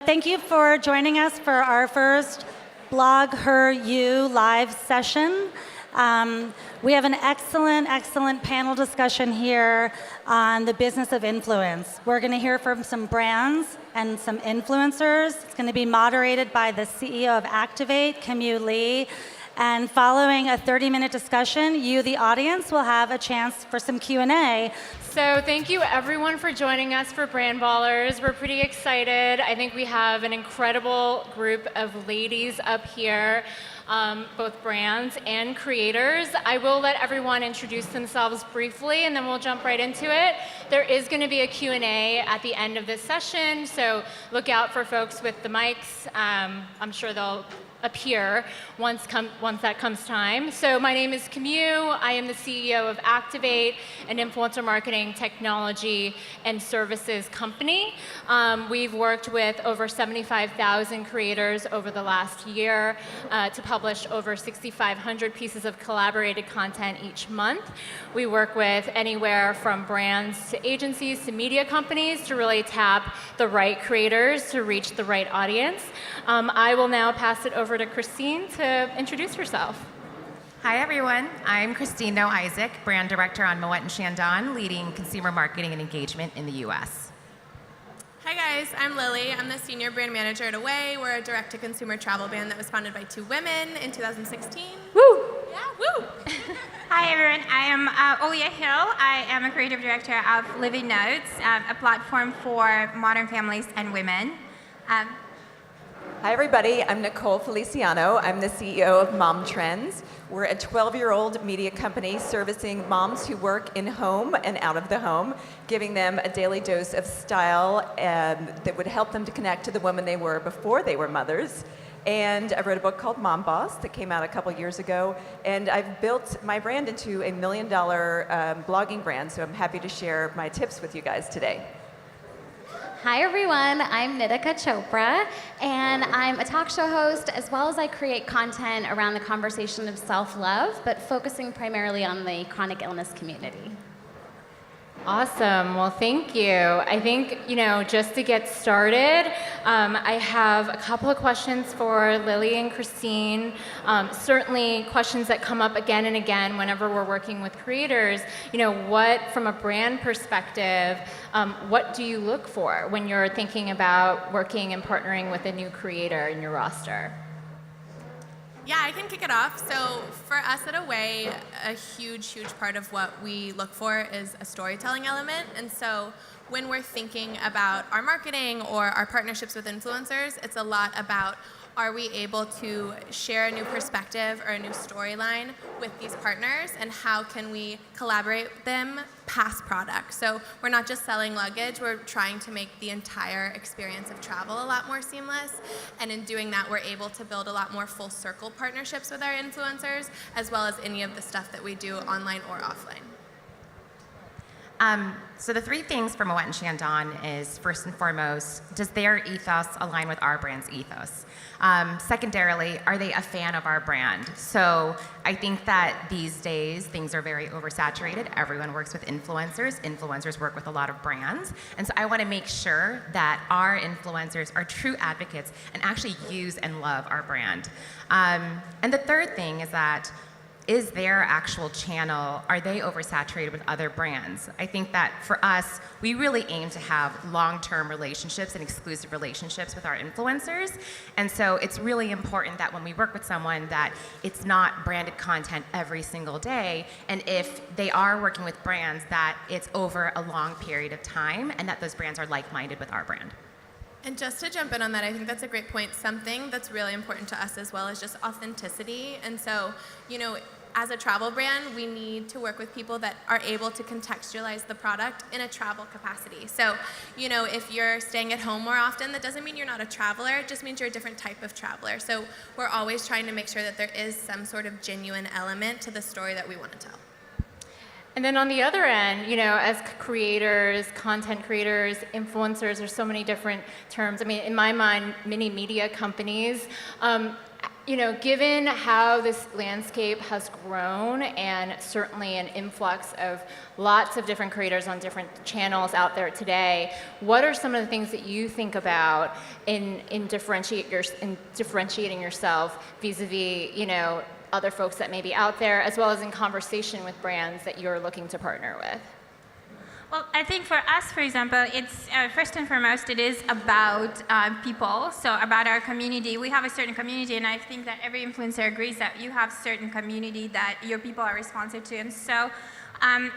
Thank you for joining us for our first BlogHer U live session. We have an excellent panel discussion here on the business of influence. We're going to hear from some brands and some influencers. It's going to be moderated by the CEO of Activate, Kim Lee. And following a 30-minute discussion, you, the audience, will have a chance for some Q&A. So thank you everyone for joining us for Brand Ballers. We're pretty excited. I think we have an incredible group of ladies up here, both brands and creators. I will let everyone introduce themselves briefly and then we'll jump right into it. There is going to be a Q&A at the end of this session, so look out for folks with the mics. I'm sure they'll appear once that comes time. So my name is Kim Yu. I am the CEO of Activate, an influencer marketing technology and services company. We've worked with over 75,000 creators over the last year to publish over 6,500 pieces of collaborated content each month. We work with anywhere from brands to agencies to media companies to really tap the right creators to reach the right audience. I will now pass it over to Christine to introduce herself. Hi everyone, I'm Christine No Isaac, brand director on Moet & Chandon, leading consumer marketing and engagement in the US. Hi guys, I'm Lily. I'm the senior brand manager at Away. We're a direct-to-consumer travel brand that was founded by two women in 2016. Woo! Yeah, woo! Hi everyone, I am Olia Hill. I am a creative director of Living Notes, a platform for modern families and women. Hi everybody, I'm Nicole Feliciano. I'm the CEO of Mom Trends. We're a 12-year-old media company servicing moms who work in home and out of the home, giving them a daily dose of style that would help them to connect to the woman they were before they were mothers. And I wrote a book called Mom Boss that came out a couple years ago, and I've built my brand into a $1 million blogging brand, so I'm happy to share my tips with you guys today. Hi everyone, I'm Nitika Chopra, and I'm a talk show host, as well as I create content around the conversation of self-love, but focusing primarily on the chronic illness community. Awesome. Well, thank you. I think, just to get started, I have a couple of questions for Lily and Christine. Certainly questions that come up again and again whenever we're working with creators. What, from a brand perspective, what do you look for when you're thinking about working and partnering with a new creator in your roster? Yeah, I can kick it off. So for us at Away, a huge part of what we look for is a storytelling element. And so when we're thinking about our marketing or our partnerships with influencers, it's a lot about, are we able to share a new perspective or a new storyline with these partners, and how can we collaborate with them past product? So we're not just selling luggage, we're trying to make the entire experience of travel a lot more seamless, and in doing that we're able to build a lot more full circle partnerships with our influencers, as well as any of the stuff that we do online or offline. So the three things for Moet & Chandon is, first and foremost, does their ethos align with our brand's ethos? Secondarily, are they a fan of our brand? So I think that these days things are very oversaturated. Everyone works with influencers. Influencers work with a lot of brands. And so I want to make sure that our influencers are true advocates and actually use and love our brand. And the third thing is that, is their actual channel, are they oversaturated with other brands? I think that for us, we really aim to have long-term relationships and exclusive relationships with our influencers. And so it's really important that when we work with someone that it's not branded content every single day, and if they are working with brands, that it's over a long period of time and that those brands are like-minded with our brand. And just to jump in on that, I think that's a great point. Something that's really important to us as well is just authenticity. And so, as a travel brand, we need to work with people that are able to contextualize the product in a travel capacity. So, if you're staying at home more often, that doesn't mean you're not a traveler, it just means you're a different type of traveler. So we're always trying to make sure that there is some sort of genuine element to the story that we want to tell. And then on the other end, as creators, content creators, influencers, there's so many different terms. I mean, in my mind, many media companies given how this landscape has grown and certainly an influx of lots of different creators on different channels out there today, what are some of the things that you think about in differentiating yourself vis-a-vis, other folks that may be out there, as well as in conversation with brands that you're looking to partner with? Well, I think for us, for example, it's first and foremost, it is about people, so about our community. We have a certain community, and I think that every influencer agrees that you have certain community that your people are responsive to. And so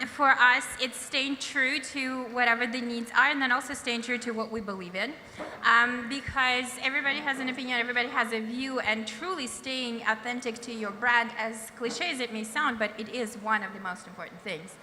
for us, it's staying true to whatever the needs are, and then also staying true to what we believe in. Because everybody has an opinion, everybody has a view, and truly staying authentic to your brand, as cliche as it may sound, but it is one of the most important things.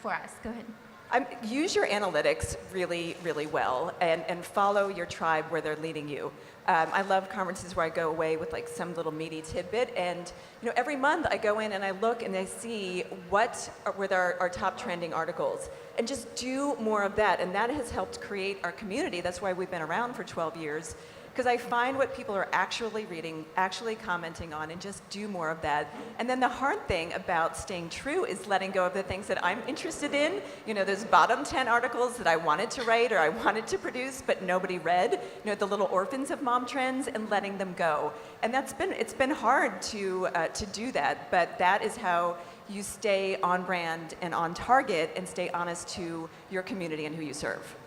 For us. Go ahead. Use your analytics really, really well and follow your tribe where they're leading you. I love conferences where I go away with like some little meaty tidbit, and every month I go in and I look and I see what were our top trending articles, and just do more of that. And that has helped create our community. That's why we've been around for 12 years. Because I find what people are actually reading, actually commenting on, and just do more of that. And then the hard thing about staying true is letting go of the things that I'm interested in. Those bottom 10 articles that I wanted to write or I wanted to produce, but nobody read. The little orphans of mom trends, and letting them go. And it's been hard to do that, but that is how you stay on brand and on target and stay honest to your community and who you serve.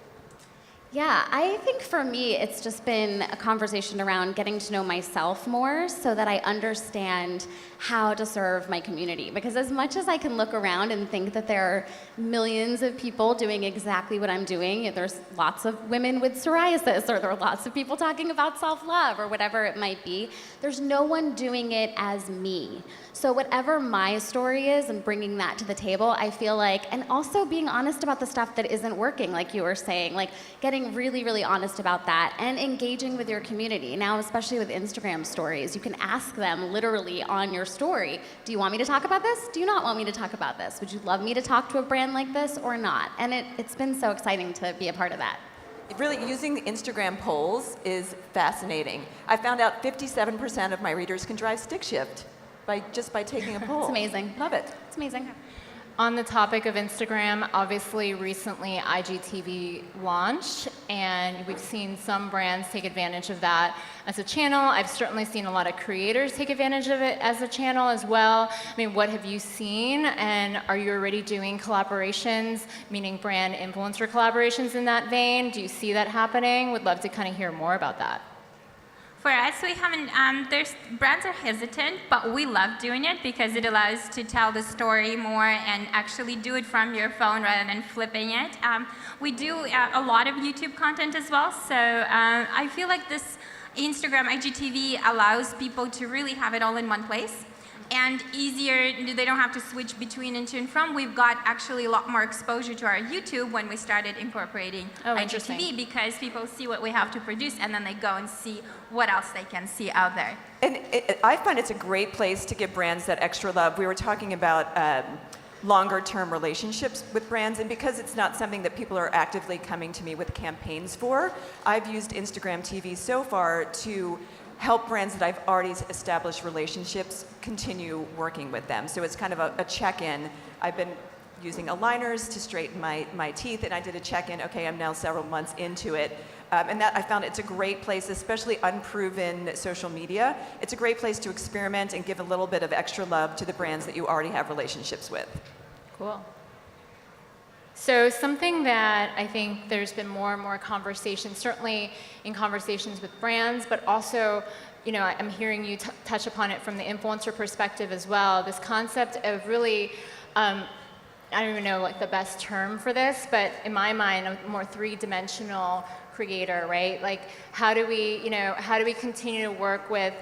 Yeah, I think for me, it's just been a conversation around getting to know myself more so that I understand how to serve my community. Because as much as I can look around and think that there are millions of people doing exactly what I'm doing, there's lots of women with psoriasis, or there are lots of people talking about self-love, or whatever it might be, there's no one doing it as me. So whatever my story is and bringing that to the table, I feel like, and also being honest about the stuff that isn't working, like you were saying, like getting really, really honest about that and engaging with your community. Now, especially with Instagram stories, you can ask them literally on your story, do you want me to talk about this? Do you not want me to talk about this? Would you love me to talk to a brand like this or not? And it's been so exciting to be a part of that. Really, using Instagram polls is fascinating. I found out 57% of my readers can drive stick shift by taking a poll. It's amazing. Love it. It's amazing. On the topic of Instagram, obviously recently IGTV launched, and we've seen some brands take advantage of that as a channel. I've certainly seen a lot of creators take advantage of it as a channel as well. I mean, what have you seen, and are you already doing collaborations, meaning brand influencer collaborations in that vein? Do you see that happening? Would love to kind of hear more about that. For us, we haven't, brands are hesitant, but we love doing it because it allows to tell the story more and actually do it from your phone rather than flipping it. We do a lot of YouTube content as well, so I feel like this Instagram IGTV allows people to really have it all in one place. And easier, they don't have to switch between and to and from. We've got actually a lot more exposure to our YouTube when we started incorporating IGTV, because people see what we have to produce and then they go and see what else they can see out there. And I find it's a great place to give brands that extra love. We were talking about longer-term relationships with brands, and because it's not something that people are actively coming to me with campaigns for, I've used Instagram TV so far to help brands that I've already established relationships continue working with them. So it's kind of a check-in. I've been using aligners to straighten my teeth, and I did a check-in. Okay, I'm now several months into it. And that I found it's a great place, especially unproven social media. It's a great place to experiment and give a little bit of extra love to the brands that you already have relationships with. Cool. So something that I think there's been more and more conversation, certainly in conversations with brands, but also, I'm hearing you touch upon it from the influencer perspective as well, this concept of really, I don't even know the best term for this, but in my mind, a more three-dimensional creator, right? Like, how do we continue to work with,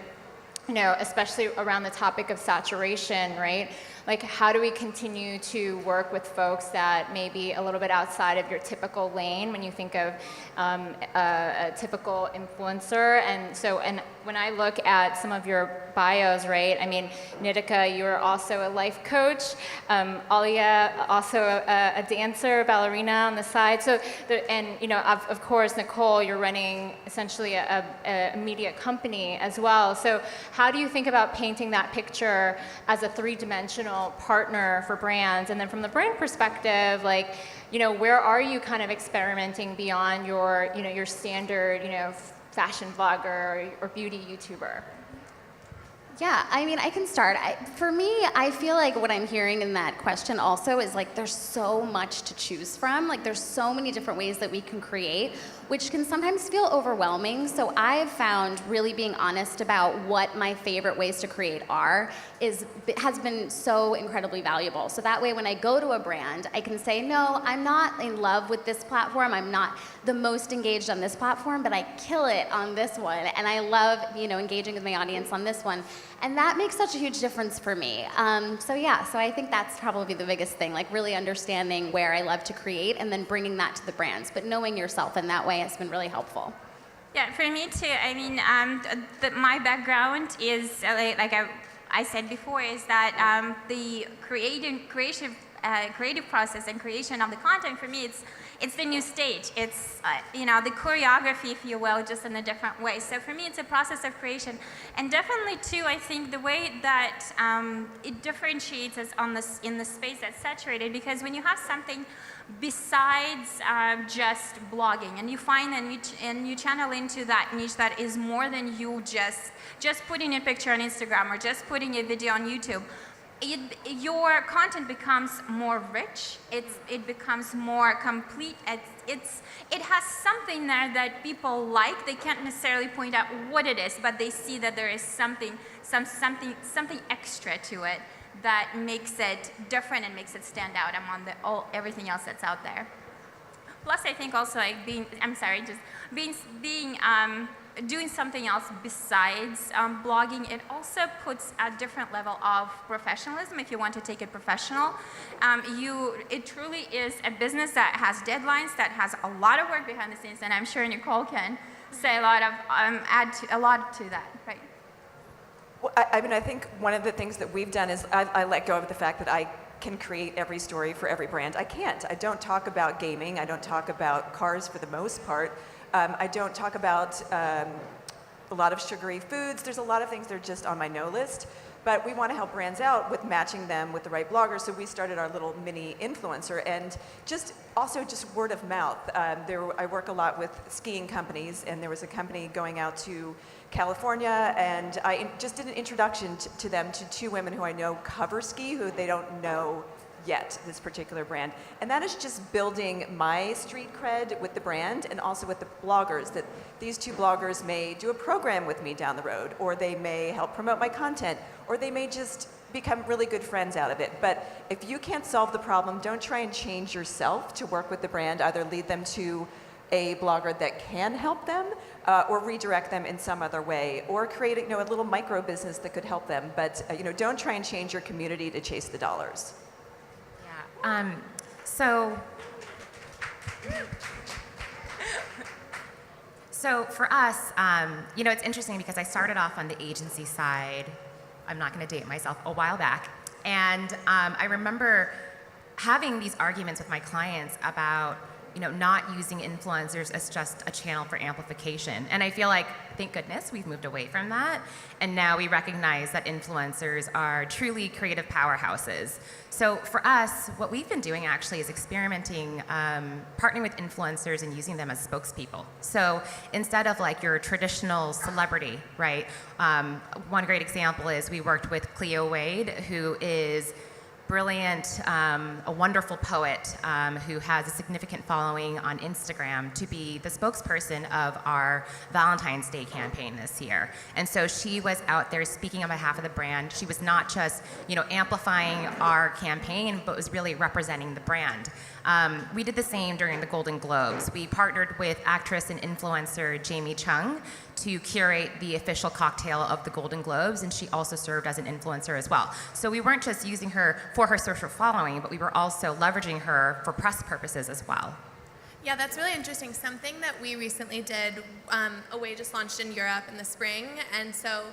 especially around the topic of saturation, right? like how do we continue to work with folks that may be a little bit outside of your typical lane when you think of a typical influencer? And when I look at some of your bios, right? I mean, Nitika, you're also a life coach. Alia, also a dancer, ballerina on the side. So, of course, Nicole, you're running essentially a media company as well. So, how do you think about painting that picture as a three-dimensional partner for brands? And then from the brand perspective, like, where are you kind of experimenting beyond your standard, fashion vlogger or beauty YouTuber? Yeah, I mean, I can start. For me, I feel like what I'm hearing in that question also is like there's so much to choose from. Like there's so many different ways that we can create, which can sometimes feel overwhelming. So I've found really being honest about what my favorite ways to create are has been so incredibly valuable. So that way when I go to a brand, I can say, no, I'm not in love with this platform. I'm not the most engaged on this platform, but I kill it on this one. And I love, engaging with my audience on this one. And that makes such a huge difference for me. So I think that's probably the biggest thing, like really understanding where I love to create and then bringing that to the brands. But knowing yourself in that way has been really helpful. Yeah, for me too. I mean, my background is, like I said before, is that the creative process and creation of the content for me, it's the new stage. It's the choreography, if you will, just in a different way. So for me, it's a process of creation, and definitely too, I think the way that it differentiates us in the space that's saturated, because when you have something besides just blogging, and you find and you channel into that niche that is more than you just putting a picture on Instagram or just putting a video on YouTube. Your content becomes more rich. It becomes more complete. It has something there that people like. They can't necessarily point out what it is, but they see that there is something extra to it that makes it different and makes it stand out among everything else that's out there. Plus, I think also like doing something else besides blogging, it also puts a different level of professionalism if you want to take it professional. It truly is a business that has deadlines, that has a lot of work behind the scenes, and I'm sure Nicole can say add a lot to that, right? Well, I think one of the things that we've done is I let go of the fact that I can create every story for every brand. I can't. I don't talk about gaming. I don't talk about cars for the most part. I don't talk about a lot of sugary foods. There's a lot of things that are just on my no list. But we want to help brands out with matching them with the right bloggers. So we started our little mini influencer, and just word of mouth. I work a lot with skiing companies, and there was a company going out to California, and I just did an introduction to them to two women who I know cover ski, who they don't know yet, this particular brand. And that is just building my street cred with the brand and also with the bloggers, that these two bloggers may do a program with me down the road, or they may help promote my content, or they may just become really good friends out of it. But if you can't solve the problem, don't try and change yourself to work with the brand. Either lead them to a blogger that can help them, or redirect them in some other way, or create a little micro business that could help them. But don't try and change your community to chase the dollars. So for us, it's interesting because I started off on the agency side. I'm not going to date myself, a while back. And I remember having these arguments with my clients about not using influencers as just a channel for amplification. And I feel like, thank goodness, we've moved away from that. And now we recognize that influencers are truly creative powerhouses. So for us, what we've been doing actually is experimenting, partnering with influencers and using them as spokespeople. So instead of like your traditional celebrity, right? One great example is we worked with Cleo Wade, who is brilliant, a wonderful poet who has a significant following on Instagram to be the spokesperson of our Valentine's Day campaign this year. And so she was out there speaking on behalf of the brand. She was not just, amplifying our campaign, but was really representing the brand. We did the same during the Golden Globes. We partnered with actress and influencer Jamie Chung to curate the official cocktail of the Golden Globes, and she also served as an influencer as well. So we weren't just using her for her social following, but we were also leveraging her for press purposes as well. Yeah, that's really interesting. Something that we recently did, Away just launched in Europe in the spring, and so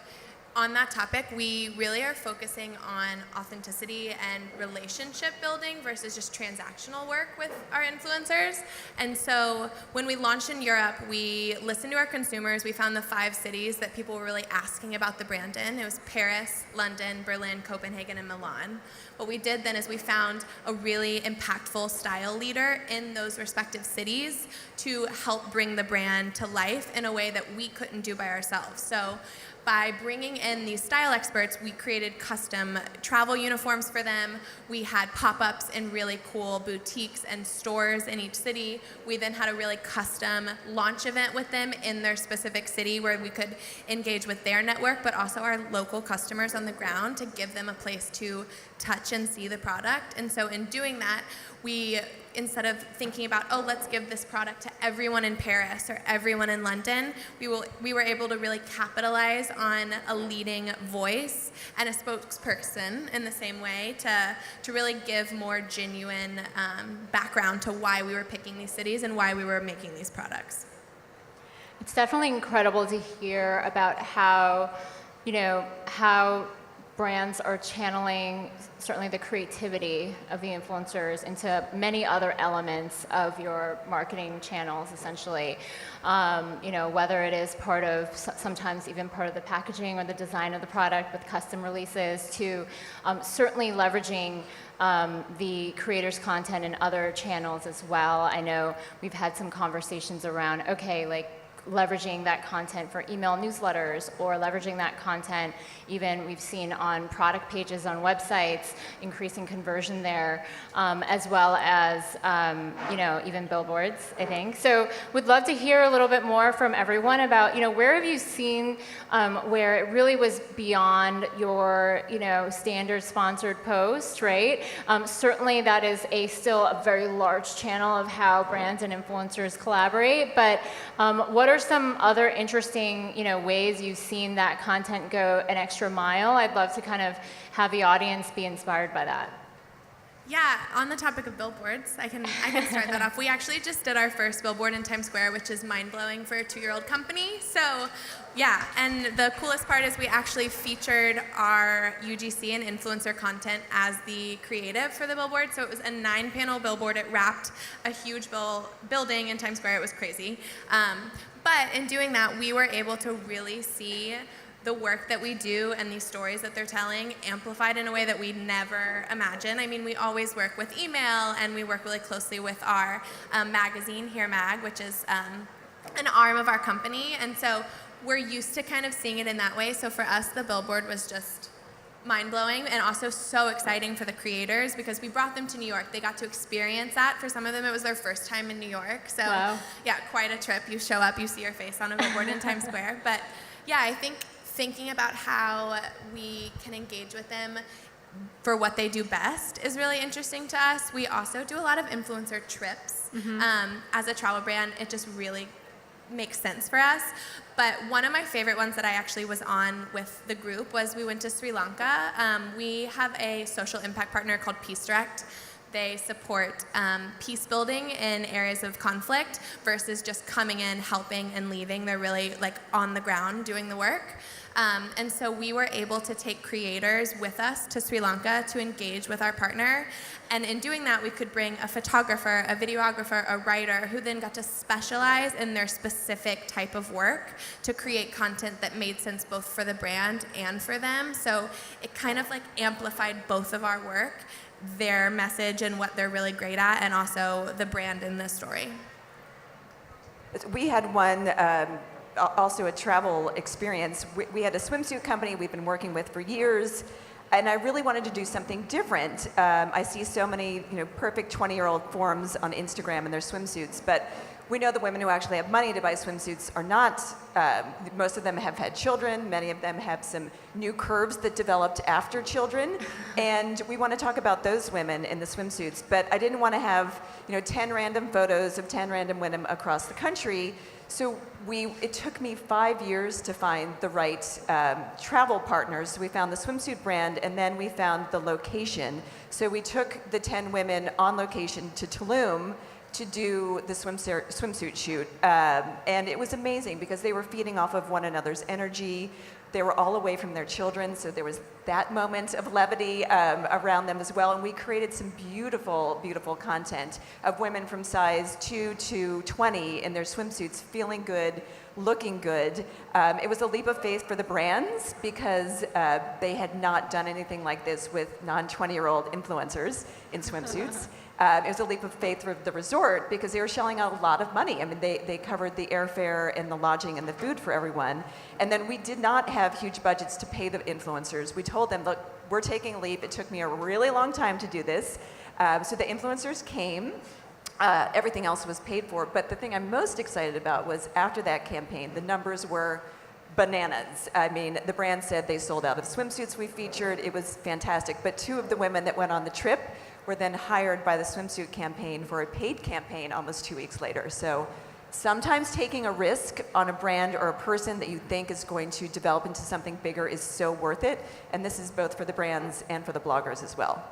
on that topic, we really are focusing on authenticity and relationship building versus just transactional work with our influencers. And so when we launched in Europe, we listened to our consumers. We found the 5 cities that people were really asking about the brand in. It was Paris, London, Berlin, Copenhagen, and Milan. What we did then is we found a really impactful style leader in those respective cities to help bring the brand to life in a way that we couldn't do by ourselves. So by bringing in these style experts, we created custom travel uniforms for them. We had pop-ups in really cool boutiques and stores in each city. We then had a really custom launch event with them in their specific city where we could engage with their network, but also our local customers on the ground to give them a place to touch and see the product. And so in doing that, we, instead of thinking about, oh, let's give this product to everyone in Paris or everyone in London, we were able to really capitalize on a leading voice and a spokesperson in the same way to really give more genuine background to why we were picking these cities and why we were making these products. It's definitely incredible to hear about how brands are channeling certainly the creativity of the influencers into many other elements of your marketing channels, essentially. Whether it is part of, sometimes even part of the packaging or the design of the product with custom releases, to certainly leveraging the creators' content in other channels as well. I know we've had some conversations around, leveraging that content for email newsletters, or leveraging that content even we've seen on product pages on websites, increasing conversion there, as well as even billboards, I think. So would love to hear a little bit more from everyone about where have you seen where it really was beyond your standard sponsored post, right? Certainly that is still a very large channel of how brands and influencers collaborate, but what are some other interesting ways you've seen that content go an extra mile? I'd love to kind of have the audience be inspired by that. Yeah, on the topic of billboards, I can start that off. We actually just did our first billboard in Times Square, which is mind-blowing for a 2-year-old company. So yeah, and the coolest part is we actually featured our UGC and influencer content as the creative for the billboard. So it was a 9-panel billboard. It wrapped a huge building in Times Square. It was crazy. But in doing that, we were able to really see the work that we do and these stories that they're telling amplified in a way that we never imagined. I mean, we always work with email, and we work really closely with our magazine, Here Mag, which is an arm of our company. And so we're used to kind of seeing it in that way. So for us, the billboard was just mind-blowing and also so exciting for the creators because we brought them to New York. They got to experience that. For some of them, it was their first time in New York. So yeah, quite a trip. You show up, you see your face on a billboard in Times Square. But yeah, I think thinking about how we can engage with them for what they do best is really interesting to us. We also do a lot of influencer trips. As a travel brand, it just really makes sense for us. But one of my favorite ones that I actually was on with the group was we went to Sri Lanka. We have a social impact partner called Peace Direct. They support peace building in areas of conflict versus just coming in, helping, and leaving. They're really on the ground doing the work. And so we were able to take creators with us to Sri Lanka to engage with our partner. And in doing that, we could bring a photographer, a videographer, a writer, who then got to specialize in their specific type of work to create content that made sense both for the brand and for them. So it kind of amplified both of our work, their message and what they're really great at, and also the brand in this story. We had one, also a travel experience. We had a swimsuit company we've been working with for years. And I really wanted to do something different. I see so many, perfect 20-year-old forms on Instagram in their swimsuits, but we know the women who actually have money to buy swimsuits are not, most of them have had children, many of them have some new curves that developed after children, and we want to talk about those women in the swimsuits, but I didn't want to have, 10 random photos of 10 random women across the country, so it took me 5 years to find the right travel partners. So we found the swimsuit brand, and then we found the location. So we took the 10 women on location to Tulum to do the swimsuit shoot. And it was amazing because they were feeding off of one another's energy. They were all away from their children, so there was that moment of levity around them as well. And we created some beautiful, beautiful content of women from size 2 to 20 in their swimsuits, feeling good, looking good. It was a leap of faith for the brands because they had not done anything like this with non-20-year-old influencers in swimsuits. It was a leap of faith for the resort because they were shelling out a lot of money. I mean, they covered the airfare and the lodging and the food for everyone. And then we did not have huge budgets to pay the influencers. We told them, look, we're taking a leap. It took me a really long time to do this. So the influencers came. Everything else was paid for. But the thing I'm most excited about was after that campaign, the numbers were bananas. I mean, the brand said they sold out of swimsuits we featured. It was fantastic. But 2 of the women that went on the trip were then hired by the swimsuit campaign for a paid campaign almost 2 weeks later. So sometimes taking a risk on a brand or a person that you think is going to develop into something bigger is so worth it. And this is both for the brands and for the bloggers as well.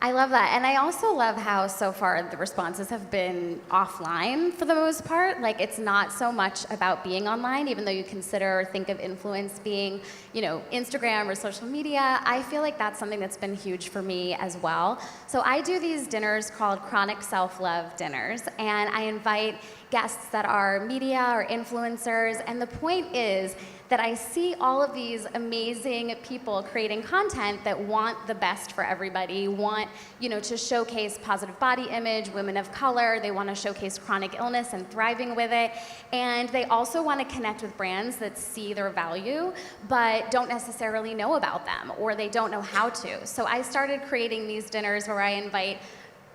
I love that. And I also love how so far the responses have been offline for the most part. Like, it's not so much about being online, even though you consider or think of influence being, Instagram or social media. I feel like that's something that's been huge for me as well. So I do these dinners called Chronic Self-Love Dinners, and I invite guests that are media or influencers. And the point is that I see all of these amazing people creating content that want the best for everybody, want, to showcase positive body image, women of color. They want to showcase chronic illness and thriving with it. And they also want to connect with brands that see their value, but don't necessarily know about them, or they don't know how to. So I started creating these dinners where I invite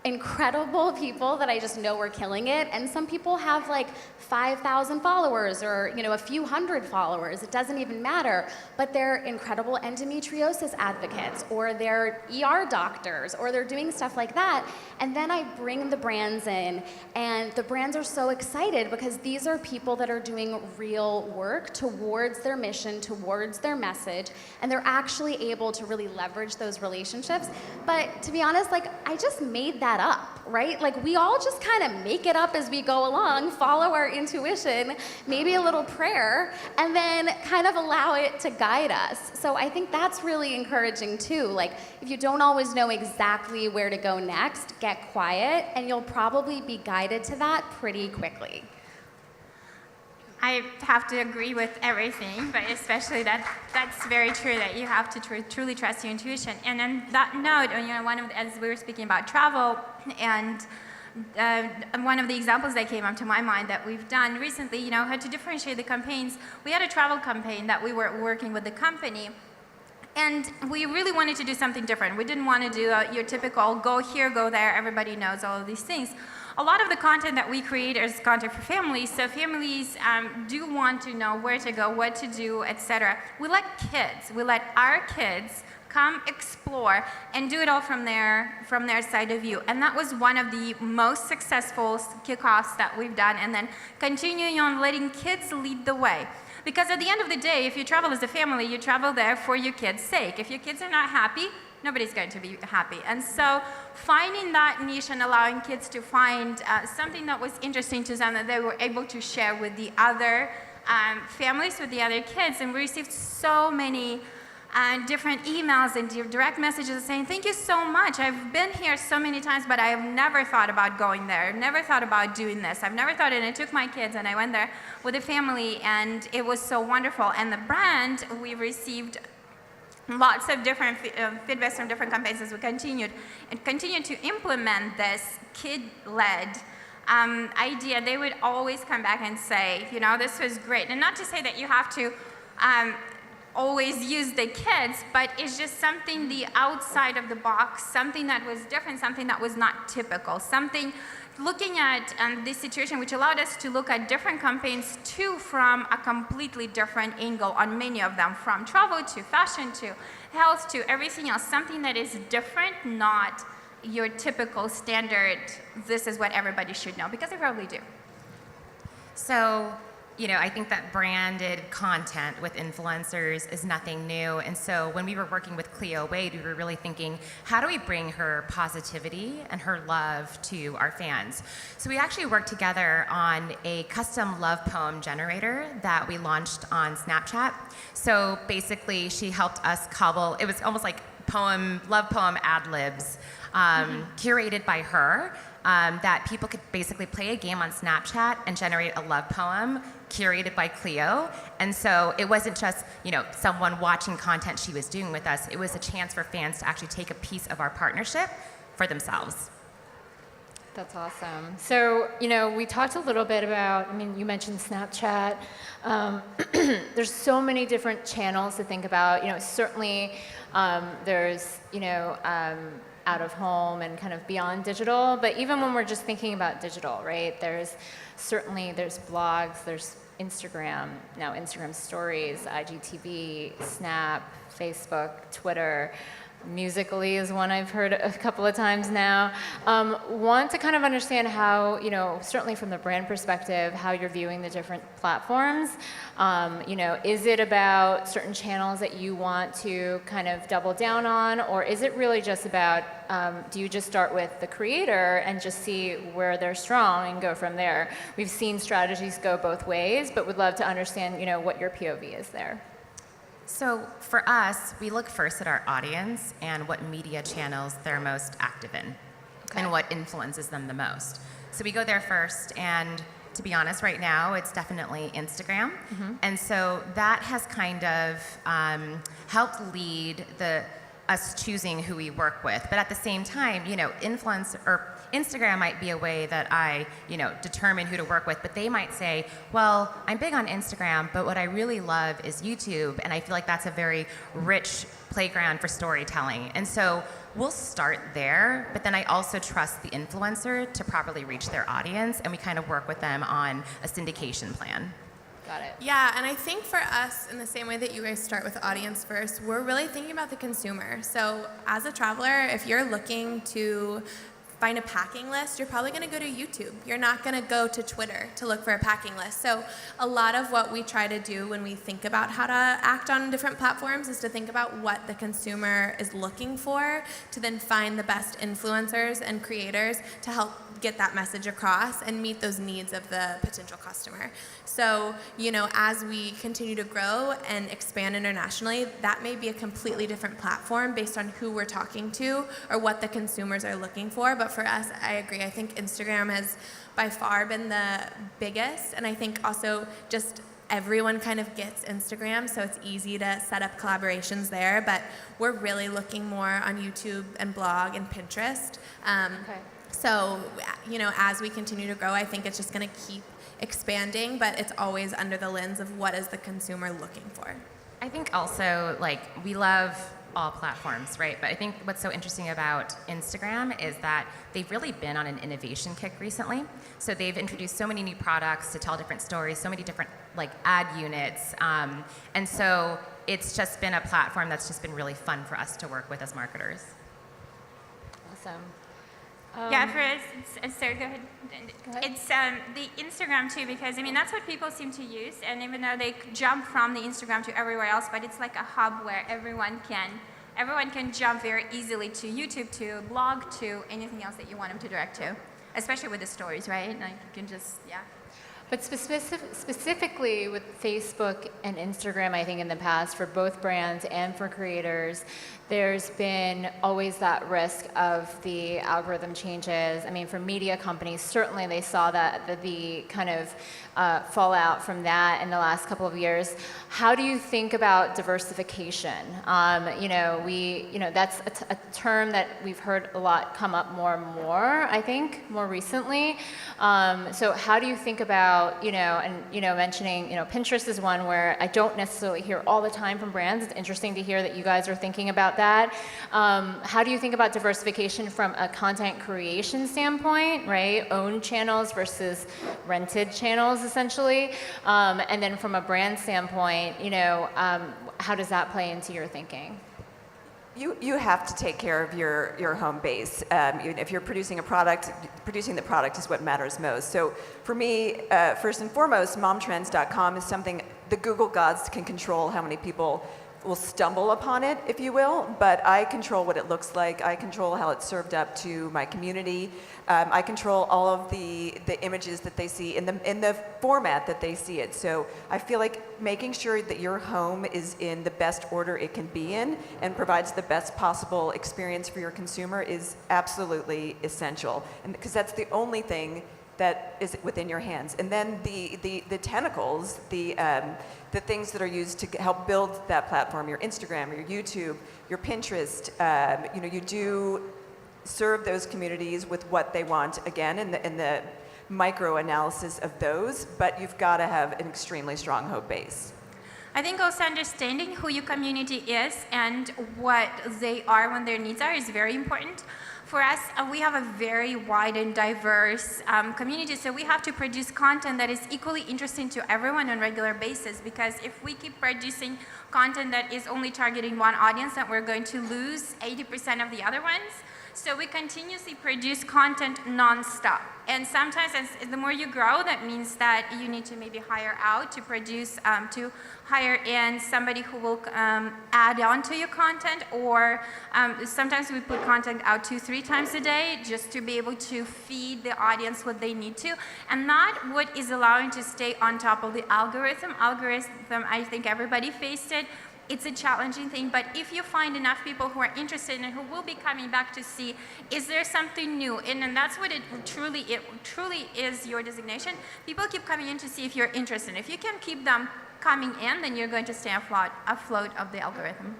incredible people that I just know are killing it, and some people have like 5,000 followers or a few hundred followers. It doesn't even matter, but they're incredible endometriosis advocates, or they're ER doctors, or they're doing stuff like that. And then I bring the brands in, and the brands are so excited because these are people that are doing real work towards their mission, towards their message, and they're actually able to really leverage those relationships. But to be honest, I just made that up, right? We all just kind of make it up as we go along, follow our intuition, maybe a little prayer, and then kind of allow it to guide us. So I think that's really encouraging too. If you don't always know exactly where to go next, get quiet, and you'll probably be guided to that pretty quickly. I have to agree with everything, but especially that's very true, that you have to truly trust your intuition. And on that note, as we were speaking about travel, and one of the examples that came up to my mind that we've done recently, how to differentiate the campaigns. We had a travel campaign that we were working with the company, and we really wanted to do something different. We didn't want to do your typical go here, go there, everybody knows all of these things. A lot of the content that we create is content for families, so families do want to know where to go, what to do, etc. We let our kids come explore and do it all from their side of view. And that was one of the most successful kickoffs that we've done, and then continuing on letting kids lead the way. Because at the end of the day, if you travel as a family, you travel there for your kids' sake. If your kids are not happy, nobody's going to be happy. And so finding that niche and allowing kids to find something that was interesting to them that they were able to share with the other families, with the other kids. And we received so many different emails and direct messages saying, thank you so much. I've been here so many times, but I have never thought about going there. I've never thought about doing this. I've never thought, and I took my kids and I went there with a family, and it was so wonderful. And the brand, we received lots of different feedbacks from different campaigns as we continued to implement this kid-led idea. They would always come back and say, this was great. And not to say that you have to always use the kids, but it's just something the outside of the box, something that was different, something that was not typical, something looking at this situation, which allowed us to look at different campaigns too from a completely different angle on many of them, from travel to fashion to health to everything else, something that is different, not your typical standard, this is what everybody should know, because they probably do. So, I think that branded content with influencers is nothing new. And so when we were working with Cleo Wade, we were really thinking, how do we bring her positivity and her love to our fans? So we actually worked together on a custom love poem generator that we launched on Snapchat. So basically, she helped us cobble, it was almost like love poem ad-libs curated by her. That people could basically play a game on Snapchat and generate a love poem curated by Cleo. And so it wasn't just, someone watching content she was doing with us. It was a chance for fans to actually take a piece of our partnership for themselves. That's awesome. So, we talked a little bit about, you mentioned Snapchat. There's so many different channels to think about. Certainly there's, out of home and kind of beyond digital, but even when we're just thinking about digital, right, there's blogs, there's Instagram, now Instagram stories, IGTV, Snap, Facebook, Twitter. Musical.ly is one I've heard a couple of times now. Want to kind of understand how, certainly from the brand perspective, how you're viewing the different platforms. Is it about certain channels that you want to kind of double down on, or is it really just about, do you just start with the creator and just see where they're strong and go from there? We've seen strategies go both ways, but would love to understand, what your POV is there. So for us, we look first at our audience and what media channels they're most active in and what influences them the most. So we go there first, and to be honest, right now, it's definitely Instagram. And so that has kind of helped lead us choosing who we work with. But at the same time, Instagram might be a way that I, determine who to work with, but they might say, well, I'm big on Instagram, but what I really love is YouTube, and I feel like that's a very rich playground for storytelling. And so we'll start there, but then I also trust the influencer to properly reach their audience, and we kind of work with them on a syndication plan. Got it. Yeah, and I think for us, in the same way that you guys start with audience first, we're really thinking about the consumer. So as a traveler, if you're looking to find a packing list, you're probably going to go to YouTube. You're not going to go to Twitter to look for a packing list. So a lot of what we try to do when we think about how to act on different platforms is to think about what the consumer is looking for, to then find the best influencers and creators to help get that message across and meet those needs of the potential customer. So, as we continue to grow and expand internationally, that may be a completely different platform based on who we're talking to or what the consumers are looking for. But for us, I agree. I think Instagram has by far been the biggest. And I think also just everyone kind of gets Instagram, so it's easy to set up collaborations there. But we're really looking more on YouTube and blog and Pinterest. So, as we continue to grow, I think it's just going to keep expanding, but it's always under the lens of what is the consumer looking for. I think also, we love all platforms, right? But I think what's so interesting about Instagram is that they've really been on an innovation kick recently. So they've introduced so many new products to tell different stories, so many different ad units. And so it's just been a platform that's just been really fun for us to work with as marketers. Awesome. Yeah, for us, Sarah, go ahead. It's the Instagram too, because that's what people seem to use, and even though they jump from the Instagram to everywhere else, but it's like a hub where everyone can jump very easily to YouTube, to blog, to anything else that you want them to direct to, especially with the stories, right? You can just, yeah. But specifically with Facebook and Instagram, I think in the past, for both brands and for creators, there's been always that risk of the algorithm changes. For media companies, certainly they saw that the kind of fallout from that in the last couple of years. How do you think about diversification? That's a term that we've heard a lot come up more and more, I think, more recently. So how do you think about about, mentioning, Pinterest is one where I don't necessarily hear all the time from brands. It's interesting to hear that you guys are thinking about that. How do you think about diversification from a content creation standpoint, right? Owned channels versus rented channels, essentially. And then from a brand standpoint, how does that play into your thinking? You have to take care of your home base. If you're producing a product, producing the product is what matters most. So for me, first and foremost, momtrends.com is something the Google gods can control how many people will stumble upon it, if you will, but I control what it looks like. I control how it's served up to my community. I control all of the images that they see in the format that they see it. So I feel like making sure that your home is in the best order it can be in and provides the best possible experience for your consumer is absolutely essential. And because that's the only thing that is within your hands. And then the tentacles, the things that are used to help build that platform, your Instagram, your YouTube, your Pinterest, you do serve those communities with what they want, again, in the micro-analysis of those, but you've got to have an extremely strong home base. I think also understanding who your community is and what they are when their needs are is very important. For us, we have a very wide and diverse community, so we have to produce content that is equally interesting to everyone on a regular basis, because if we keep producing content that is only targeting one audience, then we're going to lose 80% of the other ones. So we continuously produce content nonstop. And sometimes the more you grow, that means that you need to maybe hire out to produce, to hire in somebody who will add on to your content, or sometimes we put content out 2-3 times a day just to be able to feed the audience what they need to. And that what is allowing to stay on top of the algorithm. I think everybody faced it. It's a challenging thing, but if you find enough people who are interested and who will be coming back to see, is there something new? And that's what it truly is, your designation. People keep coming in to see if you're interested. If you can keep them coming in, then you're going to stay afloat of the algorithm.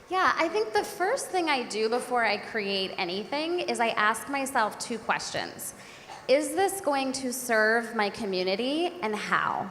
Yeah, I think the first thing I do before I create anything is I ask myself 2 questions. Is this going to serve my community, and how?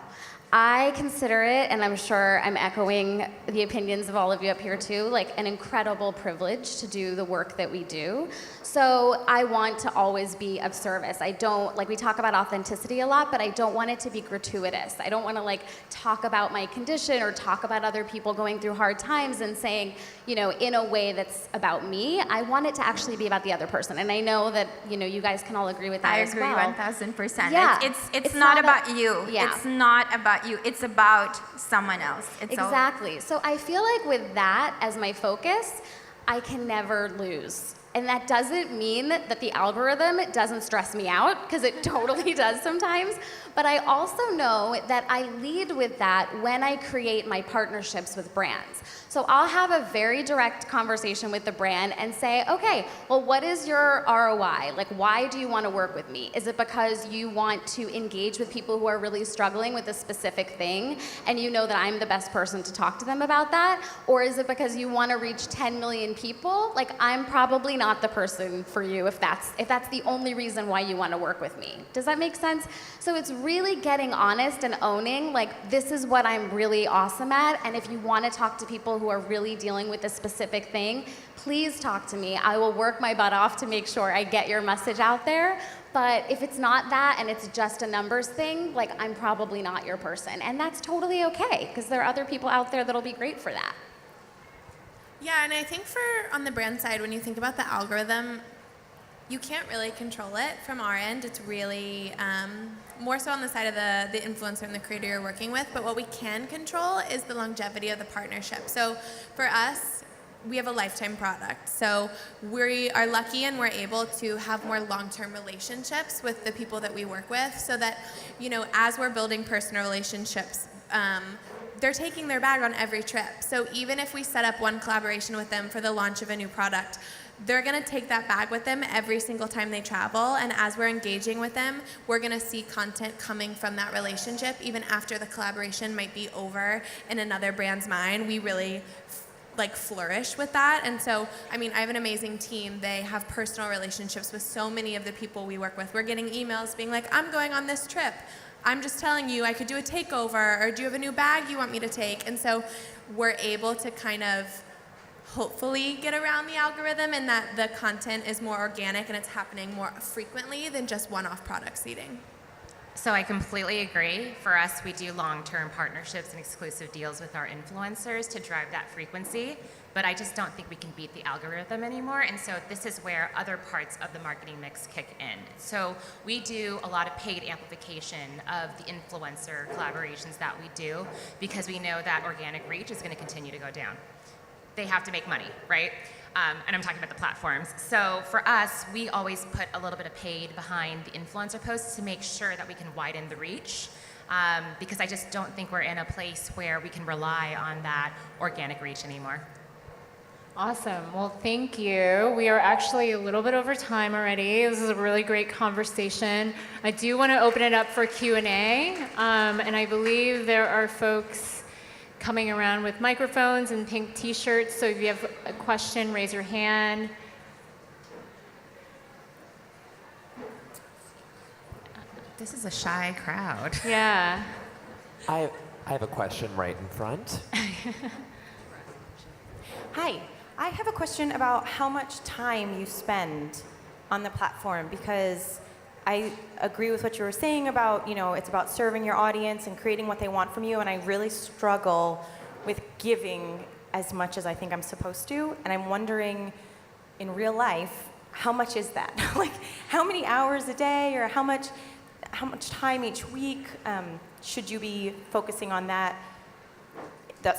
I consider it, and I'm sure I'm echoing the opinions of all of you up here too, like an incredible privilege to do the work that we do. So I want to always be of service. I don't, like we talk about authenticity a lot, but I don't want it to be gratuitous. I don't want to talk about my condition or talk about other people going through hard times and saying, in a way that's about me. I want it to actually be about the other person. And I know that, you guys can all agree with that as well. I agree 1000%. Yeah. It's not about you. Yeah. It's not about you. It's about someone else. Exactly. So I feel like with that as my focus, I can never lose. And that doesn't mean that the algorithm doesn't stress me out, because it totally does sometimes. But I also know that I lead with that when I create my partnerships with brands. So I'll have a very direct conversation with the brand and say, okay, well, what is your ROI? Why do you want to work with me? Is it because you want to engage with people who are really struggling with a specific thing, and you know that I'm the best person to talk to them about that? Or is it because you want to reach 10 million people? I'm probably not the person for you if that's the only reason why you want to work with me. Does that make sense? So it's really getting honest and owning, this is what I'm really awesome at, and if you want to talk to people who are really dealing with a specific thing, please talk to me. I will work my butt off to make sure I get your message out there. But if it's not that and it's just a numbers thing, I'm probably not your person. And that's totally okay, because there are other people out there that'll be great for that. Yeah, and I think on the brand side, when you think about the algorithm, you can't really control it from our end. It's really more so on the side of the influencer and the creator you're working with. But what we can control is the longevity of the partnership. So for us, we have a lifetime product. So we are lucky and we're able to have more long-term relationships with the people that we work with, so that, as we're building personal relationships, they're taking their bag on every trip. So even if we set up one collaboration with them for the launch of a new product, they're going to take that bag with them every single time they travel. And as we're engaging with them, we're going to see content coming from that relationship, even after the collaboration might be over in another brand's mind. We really flourish with that. And so, I have an amazing team. They have personal relationships with so many of the people we work with. We're getting emails being like, I'm going on this trip. I'm just telling you I could do a takeover, or do you have a new bag you want me to take? And so we're able to kind of hopefully get around the algorithm, and that the content is more organic and it's happening more frequently than just one-off product seeding. So I completely agree. For us, we do long-term partnerships and exclusive deals with our influencers to drive that frequency, but I just don't think we can beat the algorithm anymore, and so this is where other parts of the marketing mix kick in. So we do a lot of paid amplification of the influencer collaborations that we do, because we know that organic reach is going to continue to go down. They have to make money, right? And I'm talking about the platforms. So for us, we always put a little bit of paid behind the influencer posts to make sure that we can widen the reach, because I just don't think we're in a place where we can rely on that organic reach anymore. Awesome. Well, thank you. We are actually a little bit over time already. This is a really great conversation. I do want to open it up for Q&A, and I believe there are folks coming around with microphones and pink t-shirts, so if you have a question, raise your hand. This is a shy crowd. Yeah. I have a question right in front. Hi, I have a question about how much time you spend on the platform, because I agree with what you were saying about, it's about serving your audience and creating what they want from you, and I really struggle with giving as much as I think I'm supposed to, and I'm wondering, in real life, how much is that? Like, how many hours a day, or how much time each week should you be focusing on that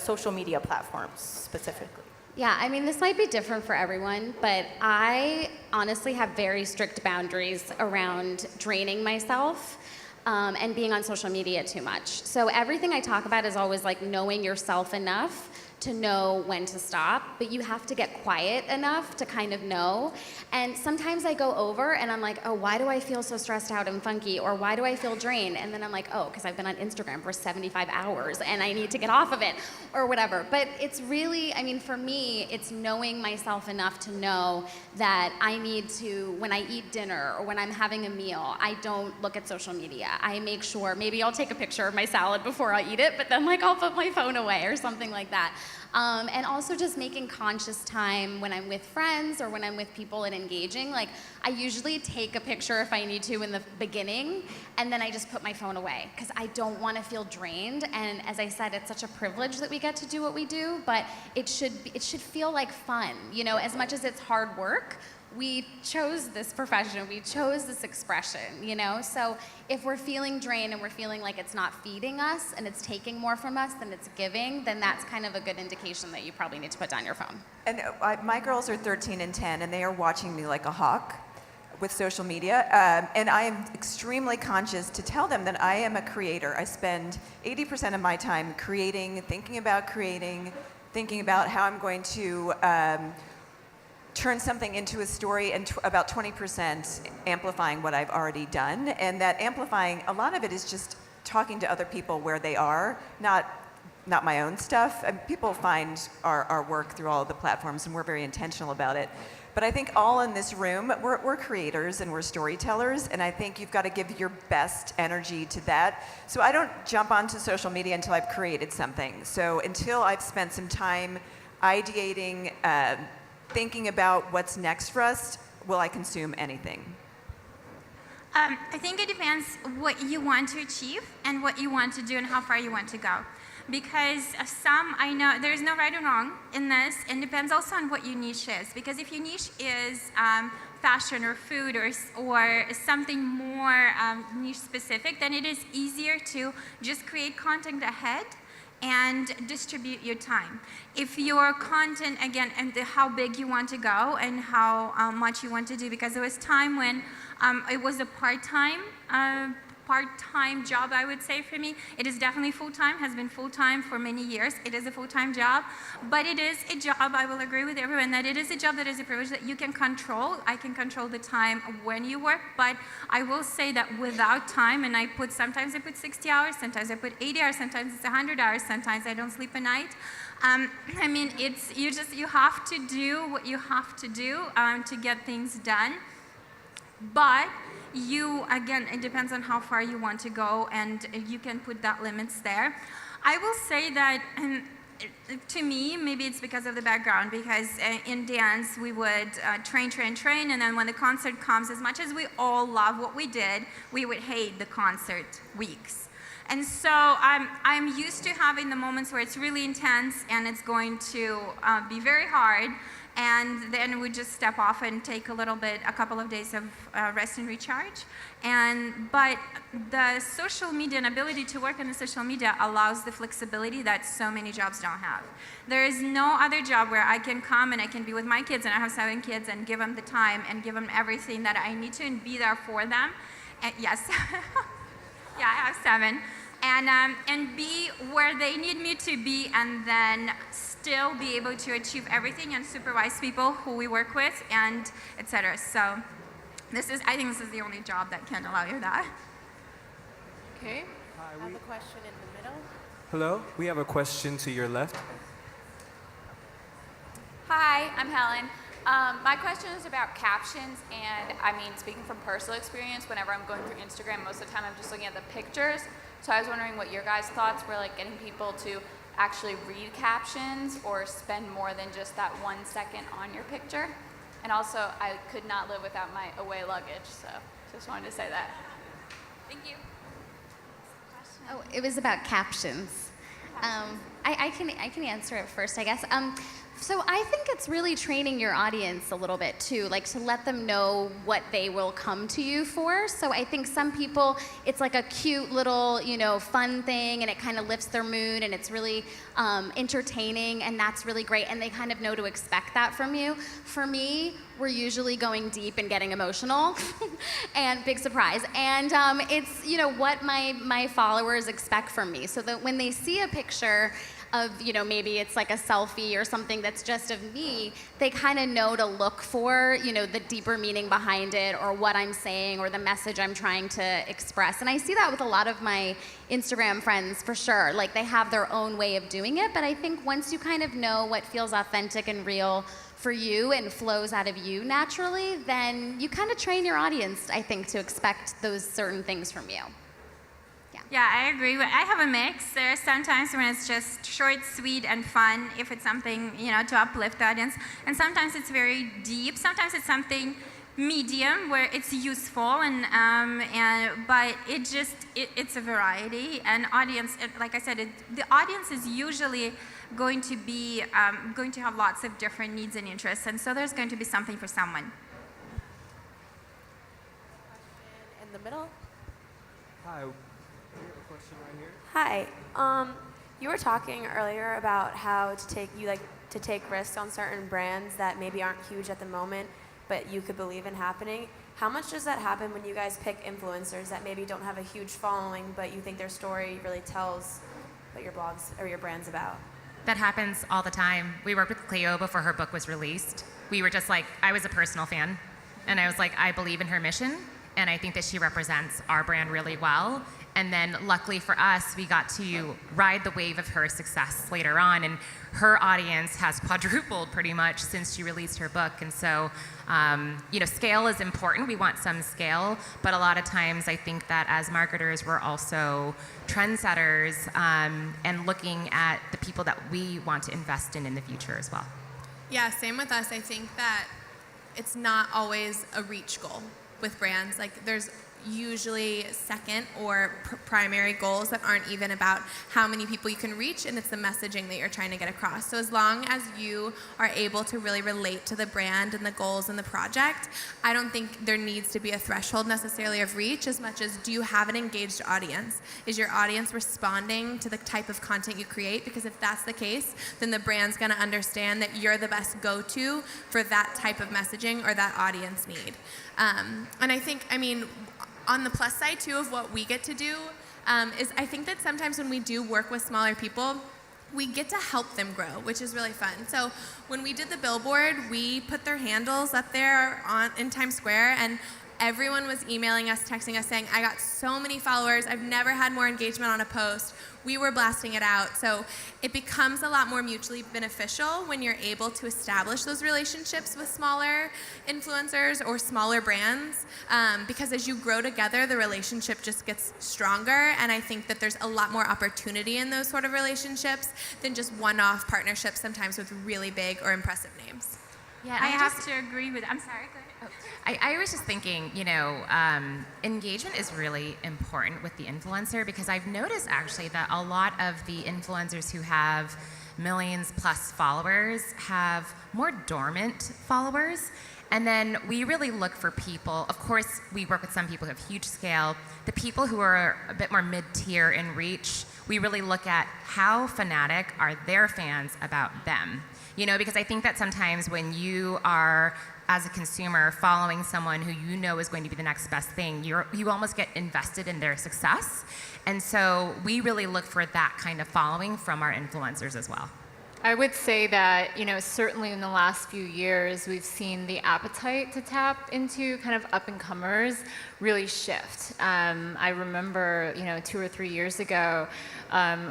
social media platforms specifically? Yeah, I mean, this might be different for everyone, but I honestly have very strict boundaries around draining myself and being on social media too much. So everything I talk about is always like knowing yourself enough to know when to stop, but you have to get quiet enough to kind of know. And sometimes I go over and I'm like, oh, why do I feel so stressed out and funky? Or why do I feel drained? And then I'm like, oh, because I've been on Instagram for 75 hours and I need to get off of it, or whatever. But it's really, I mean, for me, it's knowing myself enough to know that I need to, when I eat dinner or when I'm having a meal, I don't look at social media. I make sure, maybe I'll take a picture of my salad before I eat it, but then like I'll put my phone away or something like that. And also just making conscious time when I'm with friends or when I'm with people and engaging. Like, I usually take a picture if I need to in the beginning, and then I just put my phone away because I don't want to feel drained. And as I said, it's such a privilege that we get to do what we do, but it should feel like fun. As much as it's hard work, we chose this profession, we chose this expression, So if we're feeling drained and we're feeling like it's not feeding us and it's taking more from us than it's giving, then that's kind of a good indication that you probably need to put down your phone. And my girls are 13 and 10, and they are watching me like a hawk with social media. And I am extremely conscious to tell them that I am a creator. I spend 80% of my time creating, thinking about how I'm going to turn something into a story, and about 20% amplifying what I've already done. And that amplifying, a lot of it is just talking to other people where they are, not my own stuff. And people find our work through all of the platforms, and we're very intentional about it. But I think all in this room, we're creators and we're storytellers, and I think you've got to give your best energy to that. So I don't jump onto social media until I've created something. So until I've spent some time ideating, thinking about what's next for us, will I consume anything? I think it depends what you want to achieve and what you want to do and how far you want to go. Because I know there's no right or wrong in this, and it depends also on what your niche is. Because if your niche is fashion or food or something more niche specific, then it is easier to just create content ahead and distribute your time. If your content, again, and how big you want to go and how much you want to do, because there was time when it was a part-time job, I would say, for me. It is definitely full-time, has been full-time for many years. It is a full-time job, but it is a job, I will agree with everyone, that it is a job that is a privilege that you can control. I can control the time when you work, but I will say that without time, and sometimes I put 60 hours, sometimes I put 80 hours, sometimes it's 100 hours, sometimes I don't sleep a night. I mean, you have to do what you have to do to get things done. But again, it depends on how far you want to go, and you can put that limits there. I will say that, to me, maybe it's because of the background, because in dance we would train, and then when the concert comes, as much as we all love what we did, we would hate the concert weeks. And so I'm used to having the moments where it's really intense and it's going to be very hard, and then we just step off and take a couple of days of rest and recharge. But the social media and ability to work in the social media allows the flexibility that so many jobs don't have. There is no other job where I can come and I can be with my kids, and I have 7 kids, and give them the time and give them everything that I need to and be there for them. And yes. Yeah, I have 7. And be where they need me to be, and then still be able to achieve everything and supervise people who we work with, and etc. So I think this is the only job that can allow you that. Okay. I have a question in the middle. Hello, we have a question to your left. Hi, I'm Helen. My question is about captions, and I mean, speaking from personal experience, whenever I'm going through Instagram, most of the time I'm just looking at the pictures. So I was wondering what your guys' thoughts were, like getting people to actually read captions or spend more than just that 1 second on your picture. And also, I could not live without my away luggage, so just wanted to say that. Thank you. Oh, it was about captions. I can answer it first, I guess. So I think it's really training your audience a little bit too, like to let them know what they will come to you for. So I think some people, it's like a cute little, fun thing, and it kind of lifts their mood, and it's really entertaining, and that's really great, and they kind of know to expect that from you. For me, we're usually going deep and getting emotional, and big surprise. And it's what my followers expect from me. So that when they see a picture of, maybe it's like a selfie or something that's just of me, they kind of know to look for, the deeper meaning behind it, or what I'm saying, or the message I'm trying to express. And I see that with a lot of my Instagram friends, for sure. Like, they have their own way of doing it, but I think once you kind of know what feels authentic and real for you and flows out of you naturally, then you kind of train your audience, I think, to expect those certain things from you. Yeah, I agree. I have a mix. There are some times when it's just short, sweet, and fun, if it's something, to uplift the audience. And sometimes it's very deep. Sometimes it's something medium where it's useful, but it's a variety. And audience, like I said, the audience is usually going to have lots of different needs and interests. And so there's going to be something for someone. In the middle. Hi. Question right here. Hi. You were talking earlier about how you like to take risks on certain brands that maybe aren't huge at the moment, but you could believe in happening. How much does that happen when you guys pick influencers that maybe don't have a huge following, but you think their story really tells what your blogs or your brand's about? That happens all the time. We worked with Cleo before her book was released. We were just like, I was a personal fan, and I was like, I believe in her mission, and I think that she represents our brand really well. And then luckily for us, we got to ride the wave of her success later on, and her audience has quadrupled pretty much since she released her book. And so, scale is important. We want some scale, but a lot of times I think that as marketers, we're also trendsetters and looking at the people that we want to invest in the future as well. Yeah, same with us. I think that it's not always a reach goal with brands. Like, there's usually second or primary goals that aren't even about how many people you can reach, and it's the messaging that you're trying to get across. So as long as you are able to really relate to the brand and the goals and the project, I don't think there needs to be a threshold necessarily of reach, as much as, do you have an engaged audience? Is your audience responding to the type of content you create? Because if that's the case, then the brand's going to understand that you're the best go-to for that type of messaging or that audience need. And I think, on the plus side too of what we get to do is I think that sometimes when we do work with smaller people, we get to help them grow, which is really fun. So when we did the billboard, we put their handles up there in Times Square, and everyone was emailing us, texting us, saying, I got so many followers. I've never had more engagement on a post. We were blasting it out. So it becomes a lot more mutually beneficial when you're able to establish those relationships with smaller influencers or smaller brands, because as you grow together, the relationship just gets stronger. And I think that there's a lot more opportunity in those sort of relationships than just one-off partnerships, sometimes with really big or impressive names. Yeah, I have to agree with. I'm sorry. Go ahead. I was just thinking, engagement is really important with the influencer, because I've noticed actually that a lot of the influencers who have millions plus followers have more dormant followers. And then we really look for people. Of course, we work with some people who have huge scale. The people who are a bit more mid-tier in reach, we really look at how fanatic are their fans about them. Because I think that sometimes when you are, as a consumer, following someone who you know is going to be the next best thing, you almost get invested in their success. And so we really look for that kind of following from our influencers as well. I would say that, certainly in the last few years, we've seen the appetite to tap into kind of up-and-comers really shift. I remember, 2 or 3 years ago,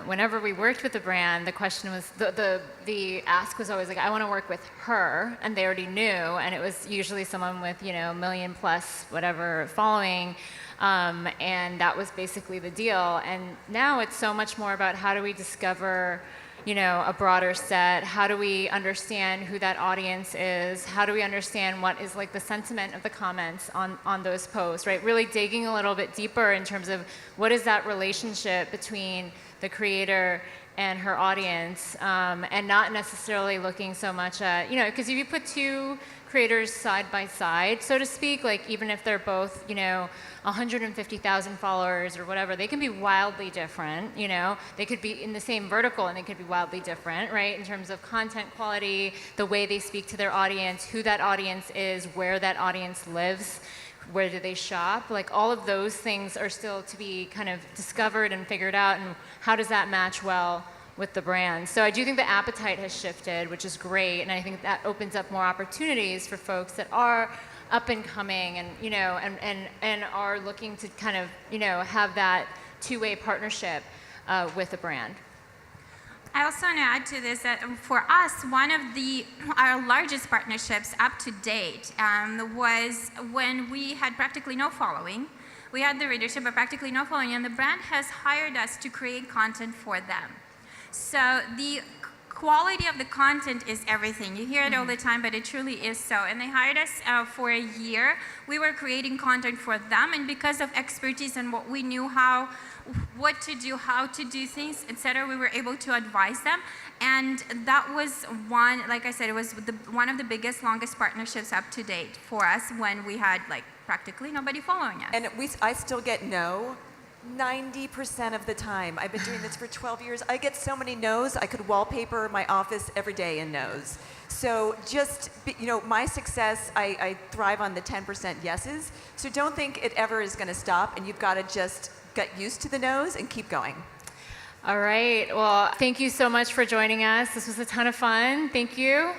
whenever we worked with a brand, the question was, the ask was always like, I want to work with her, and they already knew, and it was usually someone with, million plus whatever following, and that was basically the deal. And now it's so much more about how do we discover a broader set? How do we understand who that audience is? How do we understand what is like the sentiment of the comments on those posts, right? Really digging a little bit deeper in terms of what is that relationship between the creator and her audience, and not necessarily looking so much at, because if you put two creators side by side, so to speak, like even if they're both, 150,000 followers or whatever, they can be wildly different, They could be in the same vertical and they could be wildly different, right? In terms of content quality, the way they speak to their audience, who that audience is, where that audience lives, where do they shop? Like all of those things are still to be kind of discovered and figured out, and how does that match well with the brand? So I do think the appetite has shifted, which is great, and I think that opens up more opportunities for folks that are up and coming and and are looking to kind of have that two-way partnership with a brand. I also want to add to this that for us, one of our largest partnerships up to date was when we had practically no following. We had the readership but practically no following, and the brand has hired us to create content for them. So the quality of the content is everything. You hear it all the time, but it truly is so. And they hired us for a year. We were creating content for them, and because of expertise and what we knew what to do, how to do things, etc., we were able to advise them. And that was one, like I said, it was one of the biggest, longest partnerships up to date for us when we had like practically nobody following us. And I still get no 90% of the time. I've been doing this for 12 years. I get so many no's. I could wallpaper my office every day in no's. So just, my success, I thrive on the 10% yeses. So don't think it ever is going to stop, and you've got to just get used to the no's and keep going. All right. Well, thank you so much for joining us. This was a ton of fun. Thank you.